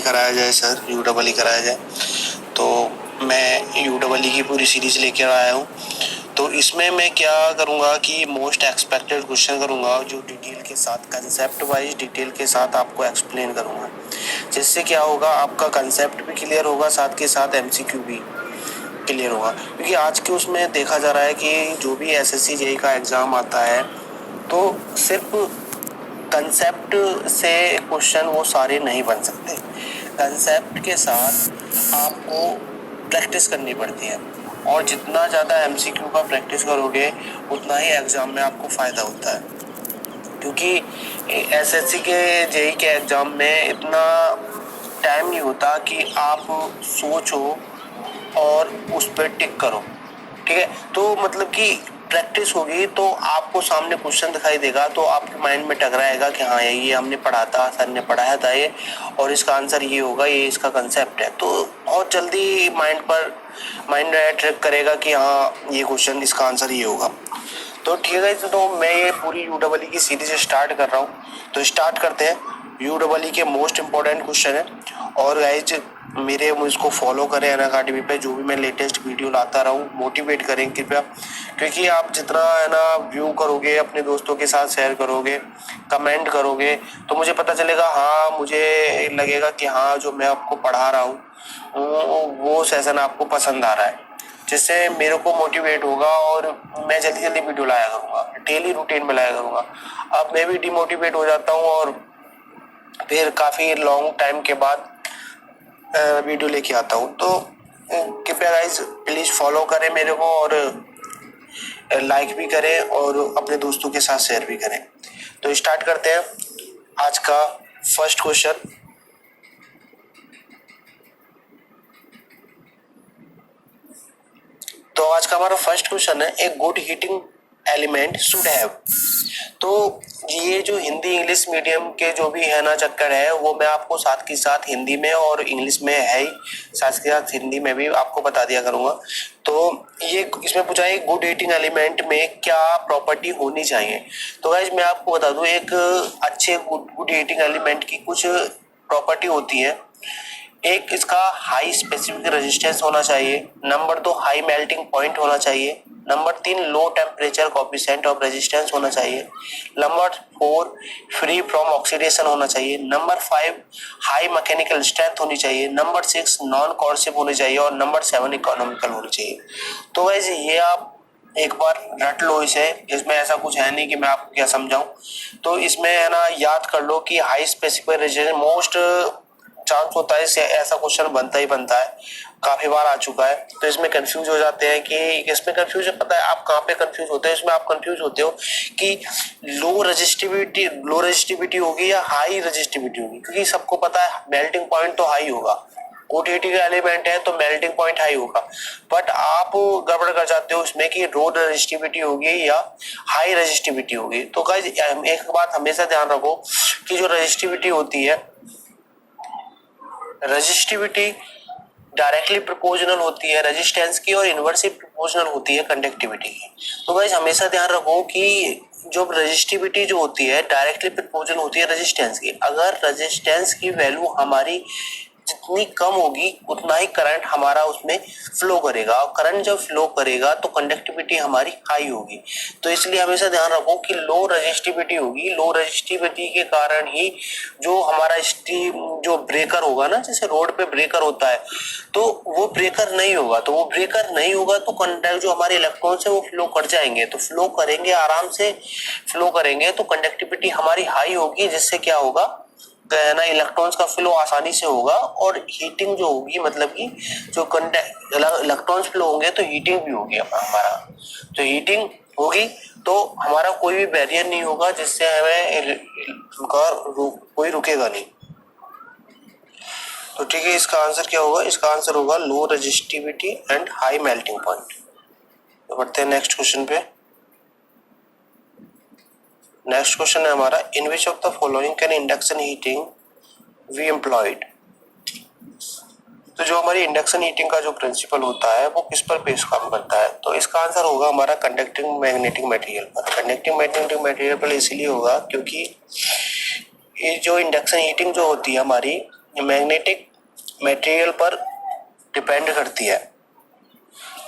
कराया जाए sir, UW कराया जाए। तो मैं यूडब्ल्यू की पूरी सीरीज लेकर आया हूँ। तो इसमें मैं क्या करूँगा कि मोस्ट एक्सपेक्टेड क्वेश्चन करूँगा, जो डिटेल के साथ कंसेप्ट वाइज डिटेल के साथ आपको एक्सप्लेन करूँगा, जिससे क्या होगा आपका कंसेप्ट भी क्लियर होगा, साथ के साथ एमसीक्यू भी क्लियर होगा। क्योंकि आज के उसमें देखा जा रहा है कि जो भी एसएससी जेईई का एग्ज़ाम आता है तो सिर्फ कंसेप्ट से क्वेश्चन वो सारे नहीं बन सकते। कंसेप्ट के साथ आपको प्रैक्टिस करनी पड़ती है, और जितना ज़्यादा एमसीक्यू का प्रैक्टिस करोगे उतना ही एग्ज़ाम में आपको फ़ायदा होता है। क्योंकि एसएससी के जेईई के एग्ज़ाम में इतना टाइम नहीं होता कि आप सोचो और उस पर टिक करो, ठीक है। तो मतलब कि प्रैक्टिस होगी तो आपको सामने क्वेश्चन दिखाई देगा तो आपके माइंड में टकराएगा कि हाँ ये हमने पढ़ा था, सर ने पढ़ाया था ये, और इसका आंसर ये होगा, ये इसका कंसेप्ट है। तो बहुत जल्दी माइंड ट्रिक करेगा कि हाँ ये क्वेश्चन इसका आंसर ये होगा। तो ठीक है, तो मैं ये पूरी यूडब्ल्यू की सीरीज स्टार्ट कर रहा हूँ। तो स्टार्ट करते हैं। यूडब्ल्यू के मोस्ट इंपॉर्टेंट क्वेश्चन है, और गाइज मेरे मुझको फॉलो करें अनअकैडमी पे, जो भी मैं लेटेस्ट वीडियो लाता रहूँ, मोटिवेट करें कृपया। क्योंकि आप जितना है ना व्यू करोगे, अपने दोस्तों के साथ शेयर करोगे, कमेंट करोगे, तो मुझे पता चलेगा, हाँ मुझे लगेगा कि हाँ जो मैं आपको पढ़ा रहा हूँ वो सेशन आपको पसंद आ रहा है, जिससे मेरे को मोटिवेट होगा और मैं जल्दी जल्दी वीडियो लाया करूँगा, डेली रूटीन में लाया करूँगा। अब मैं भी डिमोटिवेट हो जाता हूँ और फिर काफ़ी लॉन्ग टाइम के बाद वीडियो लेके आता हूँ। तो कृपया गाइस प्लीज़ फॉलो करें मेरे को, और लाइक भी करें और अपने दोस्तों के साथ शेयर भी करें। तो स्टार्ट करते हैं आज का फर्स्ट क्वेश्चन। तो आज का हमारा फर्स्ट क्वेश्चन है, a good heating element should have. तो ये जो हिंदी इंग्लिश मीडियम के जो भी है ना चक्कर है, वो मैं आपको साथ के साथ हिंदी में और इंग्लिश में है ही, साथ के साथ हिंदी में भी आपको बता दिया करूंगा। तो ये इसमें पूछा है गुड हीटिंग एलिमेंट में क्या प्रॉपर्टी होनी चाहिए। तो गाइस मैं आपको बता दूं, एक अच्छे गुड हीटिंग एलिमेंट की कुछ प्रॉपर्टी होती है। एक इसका हाई स्पेसिफिक रेजिस्टेंस होना चाहिए, नंबर 2 हाई मेल्टिंग पॉइंट होना चाहिए, number 3 low temperature coefficient of resistance होना चाहिए, नंबर 4 फ्री फ्रॉम ऑक्सीडेशन होना चाहिए, नंबर 5 हाई मैकेनिकल स्ट्रेंथ होनी चाहिए, नंबर 6 नॉन कॉर्सिव होनी चाहिए, और नंबर 7 इकोनॉमिकल होनी चाहिए। तो वैसे ये आप एक बार रट लो इसे, इसमें ऐसा कुछ है नहीं कि मैं आपको क्या समझाऊं। तो इसमें है ना याद कर लो कि high specific resistance most chance होता है, इससे ऐसा क्वेश्चन बनता ही बनता है, काफी बार आ चुका है। तो इसमें कंफ्यूज हो जाते हैं कि इसमें कंफ्यूज पता है आप कहाँ पे कंफ्यूज होते हैं, इसमें आप कंफ्यूज होते हो कि लो रेजिस्टिविटी होगी या हाई रेजिस्टिविटी होगी, क्योंकि सबको पता है मेल्टिंग पॉइंट तो हाई होगा, कोटिविटी का एलिमेंट है तो मेल्टिंग पॉइंट हाई होगा। बट आप गड़बड़ कर जाते हो इसमें कि लो रेजिस्टिविटी होगी या हाई रेजिस्टिविटी होगी। तो गाइस एक बात हमेशा ध्यान रखो कि जो रेजिस्टिविटी होती है, रेजिस्टिविटी डायरेक्टली प्रोपोर्शनल होती है रेजिस्टेंस की, और इनवर्सली प्रोपोर्शनल होती है कंडक्टिविटी की। तो गाइस हमेशा ध्यान रखो कि जो रेजिस्टिविटी जो होती है डायरेक्टली प्रोपोर्शनल होती है रेजिस्टेंस की। अगर रेजिस्टेंस की वैल्यू हमारी जितनी कम होगी उतना ही करंट हमारा उसमें फ्लो करेगा, और करंट जब फ्लो करेगा तो कंडक्टिविटी हमारी हाई होगी। तो इसलिए हमेशा ध्यान रखो कि लो रेजिस्टिविटी होगी, लो रेजिस्टिविटी के कारण ही जो हमारा स्टीम जो ब्रेकर होगा ना, जैसे रोड पे ब्रेकर होता है, तो वो ब्रेकर नहीं होगा, तो वो ब्रेकर नहीं होगा तो कंडक्ट जो हमारे इलेक्ट्रॉन्स है वो फ्लो कर जाएंगे, तो फ्लो करेंगे आराम से फ्लो करेंगे, तो कंडक्टिविटी हमारी हाई होगी, जिससे क्या होगा ना इलेक्ट्रॉन्स का फ्लो आसानी से होगा, और हीटिंग जो होगी मतलब कि जो इलेक्ट्रॉन्स फ्लो होंगे तो हीटिंग भी होगी हमारा। तो हीटिंग होगी तो हमारा कोई भी बैरियर नहीं होगा, जिससे हमें कोई रुकेगा नहीं। तो ठीक है, इसका आंसर क्या होगा, इसका आंसर होगा low resistivity and high melting point. तो बढ़ते हैं नेक्स्ट क्वेश्चन पे। नेक्स्ट क्वेश्चन है हमारा, in which of the following can induction heating be employed. तो जो हमारी इंडक्शन हीटिंग का जो प्रिंसिपल होता है वो किस पर बेस काम करता है। तो इसका आंसर होगा हमारा कंडक्टिंग मैग्नेटिक मटेरियल पर। कंडक्टिंग मैग्नेटिक मटेरियल पर इसलिए होगा क्योंकि ये जो इंडक्शन हीटिंग जो होती है हमारी, मैग्नेटिक मटेरियल पर डिपेंड करती है।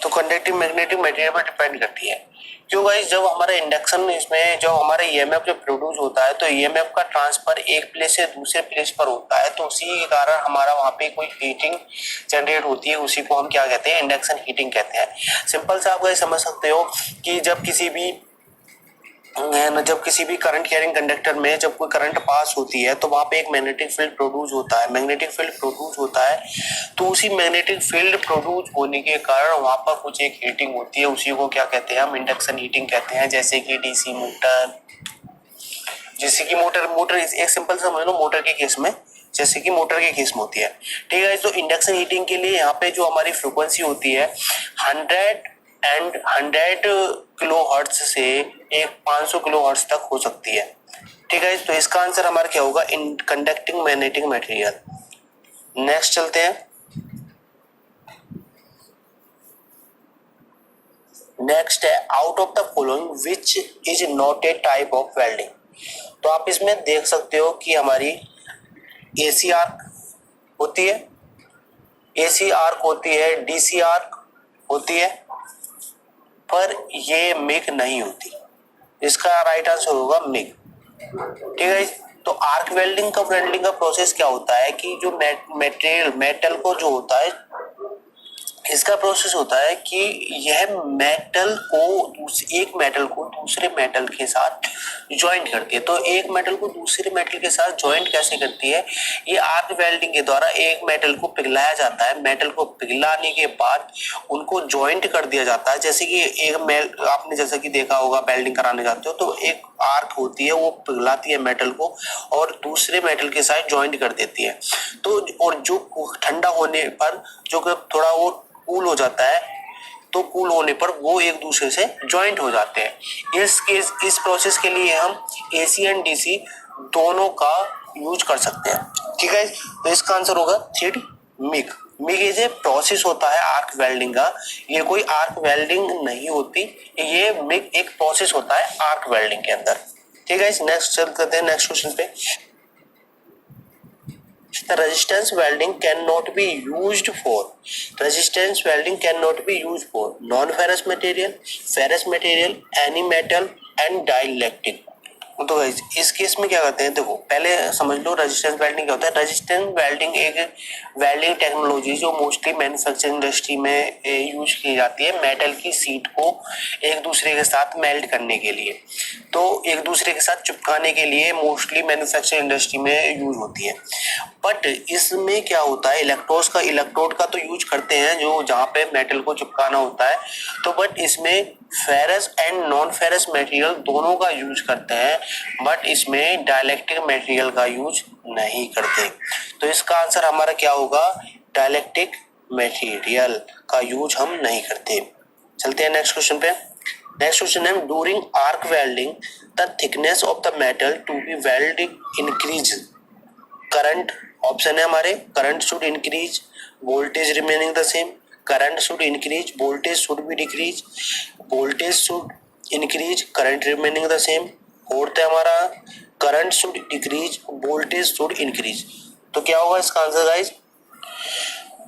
तो कंडक्टिंग मैग्नेटिक मटेरियल पर डिपेंड करती है। क्यों गाइस, जब हमारा इंडक्शन इसमें जो हमारा ईएमएफ जब प्रोड्यूस होता है तो ईएमएफ का ट्रांसफर एक प्लेस से दूसरे प्लेस पर होता है, तो उसी के कारण हमारा वहां पे कोई हीटिंग जनरेट होती है, उसी को हम क्या कहते हैं, इंडक्शन हीटिंग कहते हैं। सिंपल से आप गाइस समझ सकते हो कि जब किसी भी करंट कैरिंग कंडक्टर में जब कोई करंट पास होती है तो वहां पे एक मैग्नेटिक फील्ड प्रोड्यूस होता है। मैग्नेटिक फील्ड प्रोड्यूस होता है तो उसी मैग्नेटिक फील्ड प्रोड्यूस होने के कारण वहां पर कुछ एक हीटिंग होती है, उसी को क्या कहते हैं, हम इंडक्शन हीटिंग कहते हैं। जैसे कि डीसी मोटर, जैसे कि मोटर एक सिंपल समझ लो मोटर के केस में, जैसे कि मोटर के केस में होती है। ठीक है, तो इंडक्शन हीटिंग के लिए यहाँ पे जो हमारी फ्रीक्वेंसी होती है 100 किलो हर्ट्ज से एक 500 किलो हर्ट्ज तक हो सकती है। ठीक है, तो इसका आंसर हमारा क्या होगा, in conducting magnetic material. Next चलते हैं। नेक्स्ट है out of the following which is not a type of welding. तो आप इसमें देख सकते हो कि हमारी एसी आर्क होती है, एसी आर्क होती है, डीसी आर्क होती है, पर ये मिग नहीं होती। इसका राइट आंसर होगा मिग। ठीक है, तो आर्क वेल्डिंग का प्रोसेस क्या होता है कि जो मेटल को जो होता है, इसका प्रोसेस होता है कि यह एक मेटल को दूसरे मेटल के साथ ज्वाइंट करती है। तो एक मेटल को दूसरे मेटल के साथ ज्वाइंट कैसे करती है, ये आर्क वेल्डिंग के द्वारा एक मेटल को पिघलाया जाता है। मेटल को पिघलाने के बाद उनको ज्वाइंट कर दिया जाता है। जैसे कि आपने जैसे कि देखा होगा वेल्डिंग कराने जाते हो तो एक आर्क होती है, वो पिघलाती है मेटल को और दूसरे मेटल के साथ ज्वाइंट कर देती है। तो और जो ठंडा होने पर जो थोड़ा वो कूल हो जाता है, तो कूल होने पर वो एक दूसरे से ज्वाइंट हो जाते हैं। इस प्रोसेस के लिए हम एसी एंड डीसी दोनों का यूज कर सकते हैं। ठीक है, तो इसका आंसर होगा thread MiG. MiG is a process होता है आर्क वेल्डिंग का, ये कोई आर्क वेल्डिंग नहीं होती, ये मिग एक प्रोसेस होता है आर्क वेल्डिंग के अंदर। ठीक है, नेक्स्ट चलते हैं नेक्स्ट क्वेश्चन पे। The resistance welding cannot be used for non-ferrous material, ferrous material, any metal and dielectric। तो इस केस में क्या करते हैं, देखो पहले समझ लो रेजिस्टेंस वेल्डिंग क्या होता है। रेजिस्टेंस वेल्डिंग एक वेल्डिंग टेक्नोलॉजी जो मोस्टली मैन्युफैक्चरिंग इंडस्ट्री में यूज की जाती है मेटल की सीट को एक दूसरे के साथ मेल्ट करने के लिए, तो एक दूसरे के साथ चिपकाने के लिए मोस्टली मैन्युफैक्चरिंग इंडस्ट्री में यूज होती है। बट इसमें क्या होता है, इलेक्ट्रोड का तो यूज करते हैं जो जहाँ पे मेटल को चिपकाना होता है, तो बट इसमें ferrous and non ferrous material दोनों का यूज करते हैं, बट इसमें डाइलेक्ट्रिक मटेरियल का यूज नहीं करते। तो इसका आंसर हमारा क्या होगा, डाइलेक्ट्रिक मटेरियल का यूज हम नहीं करते। चलते हैं नेक्स्ट क्वेश्चन पे। नेक्स्ट क्वेश्चन है during arc welding the thickness of the metal to be weld increase. Current option है हमारे, current should increase, voltage remaining the same, current should increase, voltage should be decrease, voltage should increase, current remaining the same. Fourth है हमारा current should decrease, voltage should increase. तो क्या होगा इसका answer guys,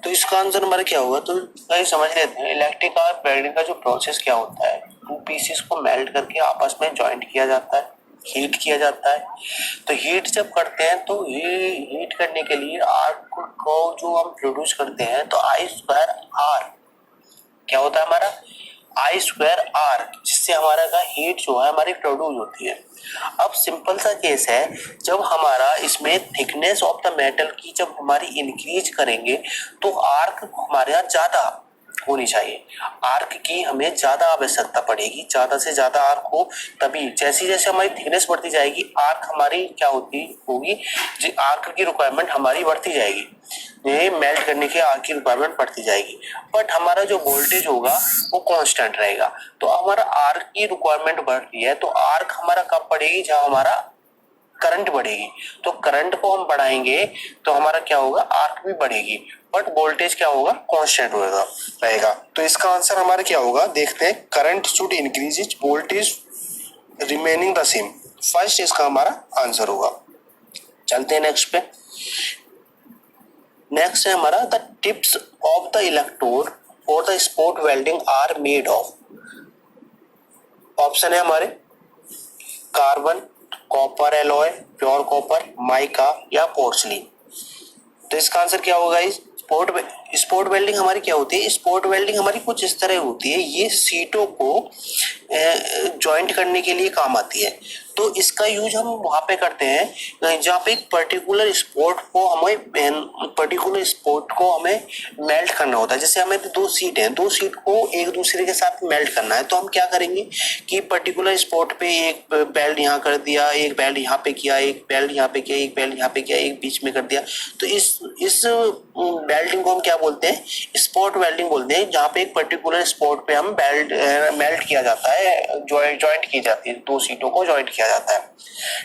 तो इसका आंसर हमारा क्या होगा, तो गाइस समझ लेते हैं इलेक्ट्रिक आर्क वेल्डिंग का जो प्रोसेस क्या होता है। टू पीसेस को मेल्ट करके आपस में ज्वाइंट किया जाता है, हीट किया जाता है। तो हीट जब करते हैं तो हीट करने के लिए आर्क को जो हम प्रोड्यूस करते हैं, तो आई स्क्वायर आर क्या होता है हमारा, आई स्क्वायर आर, जिससे हमारा का हीट जो है हमारी प्रोड्यूस होती है। अब सिंपल सा केस है, जब हमारा इसमें थिकनेस ऑफ द मेटल की जब हमारी इंक्रीज करेंगे तो आर्क हमारे यहाँ ज्यादा होनी चाहिए, आर्क की हमें ज्यादा आवश्यकता पड़ेगी, ज्यादा से ज्यादा आर्क हो, तभी जैसे जैसे हमारी थिकनेस बढ़ती जाएगी आर्क हमारी क्या होगी, आर्क की रिक्वायरमेंट हमारी बढ़ती जाएगी, ये मेल्ट करने की आर्क की रिक्वायरमेंट बढ़ती जाएगी। बट हमारा जो वोल्टेज होगा वो कांस्टेंट रहेगा। तो हमारा आर्क की रिक्वायरमेंट बढ़ रही है, तो आर्क हमारा कब बढ़ेगी, जहां हमारा करंट बढ़ेगी। तो करंट को हम बढ़ाएंगे तो हमारा क्या होगा, आर्क भी बढ़ेगी, बट वोल्टेज क्या होगा, कांस्टेंट रहेगा। तो इसका आंसर हमारा क्या होगा, देखते हैं, current should increase, voltage remaining the same. First इसका हमारा आंसर होगा। चलते हैं नेक्स्ट पे। नेक्स्ट है हमारा the tips of the electrode for the spot welding are made of. Option है हमारे carbon, copper alloy, pure copper, mica या पोर्सलिन। तो इसका आंसर क्या होगा इस स्पॉट वेल्डिंग हमारी क्या होती है? स्पॉट वेल्डिंग हमारी कुछ इस तरह होती है, ये सीटों को ज्वाइंट करने के लिए काम आती है। तो इसका यूज हम वहां पे करते हैं जहाँ पे एक पर्टिकुलर स्पॉट को हमें मेल्ट करना होता है। जैसे हमें दो सीट है, दो सीट को एक दूसरे के साथ मेल्ट करना है, तो हम क्या करेंगे कि पर्टिकुलर स्पॉट पे एक बेल्ट यहाँ कर दिया, एक बेल्ट यहाँ पे किया, एक बेल्ट यहाँ पे किया, एक बेल्ट यहाँ पे किया, एक बीच में कर दिया। तो इस बेल्टिंग को हम क्या बोलते हैं? स्पॉट वेल्डिंग बोलते हैं, जहाँ पे एक पर्टिकुलर स्पॉट पे हम बेल्ट मेल्ट किया जाता है, ज्वाइंट की जाती है, दो सीटों को ज्वाइंट किया जाता है।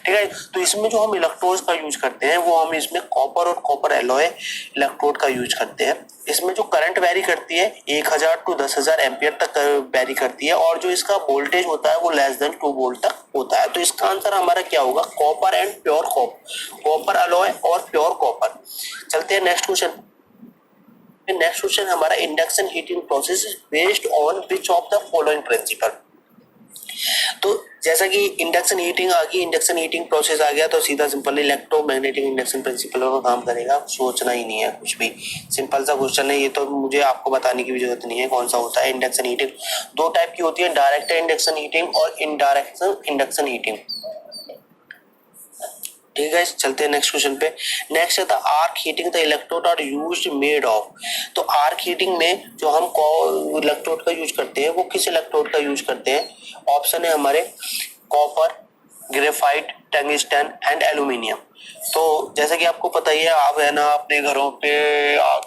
ठीक है, तो इसमें जो हम इलेक्ट्रोड्स का यूज करते हैं वो हम इसमें कॉपर और कॉपर एलॉय इलेक्ट्रोड का यूज करते हैं। इसमें जो करंट वेरी करती है 1000 टू 10,000 एम्पियर तक वेरी करती है, और जो इसका वोल्टेज होता है वो लेस देन 2 वोल्ट तक होता है। तो इसका आंसर हमारा क्या होगा? Copper and pure copper alloy और प्योर कॉपर। चलते हैं नेक्स्ट क्वेश्चन। नेक्स्ट क्वेश्चन हमारा induction heating process is based on which of the following principle. तो जैसा कि इंडक्शन हीटिंग आ गई, इंडक्शन हीटिंग प्रोसेस आ गया, तो सीधा सिंपल इलेक्ट्रोमैग्नेटिक इंडक्शन प्रिंसिपल का काम करेगा। सोचना ही नहीं है कुछ भी, सिंपल सा क्वेश्चन है ये, तो मुझे आपको बताने की भी जरूरत नहीं है कौन सा होता है इंडक्शन हीटिंग। दो टाइप की होती है, डायरेक्ट इंडक्शन हीटिंग और इनडायरेक्ट इंडक्शन हीटिंग। ठीक है, चलते हैं नेक्स्ट क्वेश्चन पे। नेक्स्ट है the arc heating the electrode are used made of. तो आर्क हीटिंग में जो हम इलेक्ट्रोड का यूज करते हैं वो किस इलेक्ट्रोड का यूज करते हैं? ऑप्शन है हमारे copper, graphite, tungsten and aluminium. तो जैसा कि आपको पता ही है, आप है ना अपने घरों पे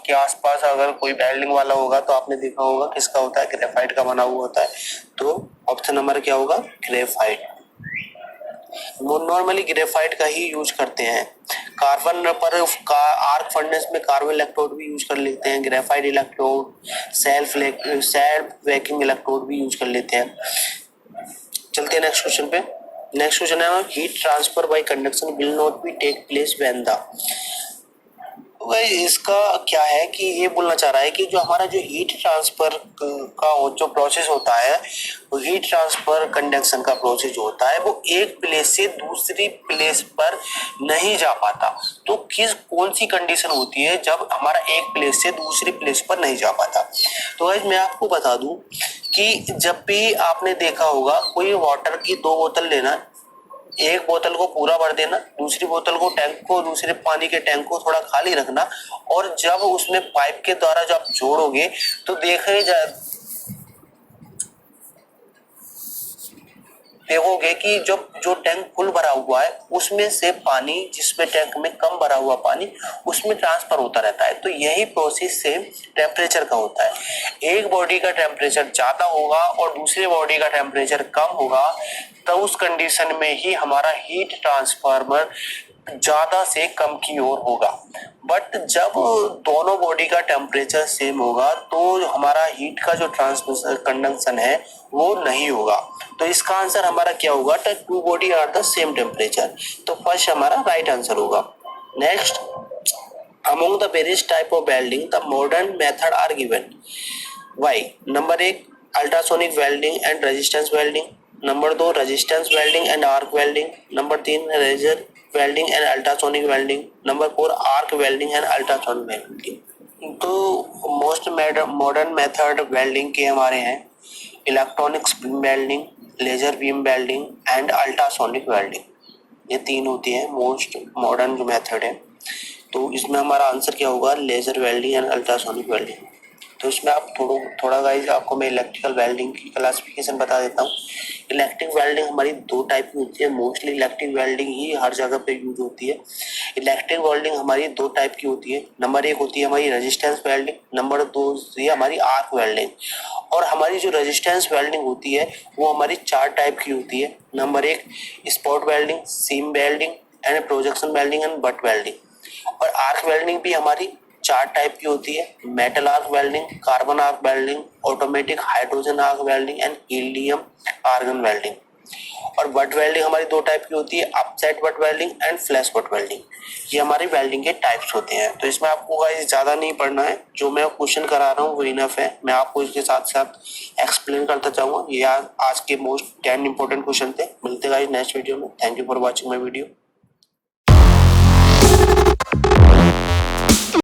के आसपास अगर कोई वेल्डिंग वाला होगा तो आपने देखा होगा किसका होता है? ग्रेफाइट का बना हुआ होता है। तो ऑप्शन हमारा क्या होगा? ग्रेफाइट। वो नॉर्मली ग्रेफाइट का ही यूज करते हैं। कार्बन पर आर्क फर्नेस में कार्बन इलेक्ट्रोड भी यूज कर लेते हैं, graphite electrode, self vacuum electrode भी यूज कर लेते हैं। चलते हैं नेक्स्ट क्वेश्चन पे। नेक्स्ट क्वेश्चन है heat transfer by conduction will not be take place when the. इसका क्या है कि ये बोलना चाह रहा है कि जो हमारा जो हीट ट्रांसफर का जो प्रोसेस होता है, वो हीट ट्रांसफर कंडक्शन का प्रोसेस जो होता है वो एक प्लेस से दूसरी प्लेस पर नहीं जा पाता। तो कौन सी कंडीशन होती है जब हमारा एक प्लेस से दूसरी प्लेस पर नहीं जा पाता? तो गाइस मैं आपको बता दूं कि जब भी आपने देखा होगा कोई वाटर की 2 बोतल लेना, एक बोतल को पूरा भर देना, दूसरी बोतल को टैंक को, दूसरे पानी के टैंक को थोड़ा खाली रखना, और जब उसमें पाइप के द्वारा जब आप जोड़ोगे तो देखोगे कि जब जो टैंक फुल भरा हुआ है उसमें से पानी, जिसमें टैंक में कम भरा हुआ पानी, उसमें ट्रांसफर होता रहता है। तो यही प्रोसेस सेम टेम्परेचर का होता है। एक बॉडी का टेम्परेचर ज्यादा होगा और दूसरे बॉडी का टेम्परेचर कम होगा, तो उस कंडीशन में ही हमारा हीट ट्रांसफार्मर ज्यादा से कम की ओर होगा। बट जब दोनों बॉडी का टेम्परेचर सेम होगा तो हमारा हीट का जो ट्रांसफर कंडक्शन है वो नहीं होगा। तो इसका आंसर हमारा क्या होगा? Two body are the same temperature. तो फर्स्ट हमारा राइट आंसर होगा। Next, among the various type of welding the modern method are given. Why? Number 1 ultrasonic welding and resistance welding, number 2 resistance welding and arc welding, number 3 laser welding and ultrasonic welding, number 4 arc welding and ultrasonic welding. तो most modern method welding के हमारे हैं electronic beam welding, laser beam welding and ultrasonic welding. ये 3 होती है most modern जो method है। तो इसमें हमारा आंसर क्या होगा? Laser welding and ultrasonic welding. तो इसमें आप थोड़ा गाइस आपको मैं इलेक्ट्रिकल वेल्डिंग की क्लासिफिकेशन बता देता हूँ। इलेक्ट्रिक वेल्डिंग हमारी 2 टाइप की होती है, मोस्टली इलेक्ट्रिक वेल्डिंग ही हर जगह पे यूज होती है। इलेक्ट्रिक वेल्डिंग हमारी 2 टाइप की होती है। नंबर 1 होती है हमारी रेजिस्टेंस वेल्डिंग, नंबर 2 होती है हमारी आर्क वेल्डिंग। और हमारी जो रेजिस्टेंस वेल्डिंग होती है वो हमारी 4 टाइप की होती है। Number 1 spot welding, seam welding and projection welding and butt welding. और आर्क वेल्डिंग भी हमारी 4 टाइप की होती है, metal arc welding, carbon arc welding, automatic hydrogen arc welding and helium argon welding. और बट वेल्डिंग हमारी दो टाइप की होती है, upside butt welding and flash butt welding. ये हमारी वेल्डिंग के टाइप्स होते हैं। तो इसमें आपको गाइस ज्यादा नहीं पढ़ना है, जो मैं क्वेश्चन करा रहा हूँ वो इनफ है। मैं आपको इसके साथ साथ एक्सप्लेन करता जाऊंगा। ये आज के मोस्ट 10 इंपॉर्टेंट क्वेश्चन थे। मिलते गाइस नेक्स्ट वीडियो में। Thank you for watching my video.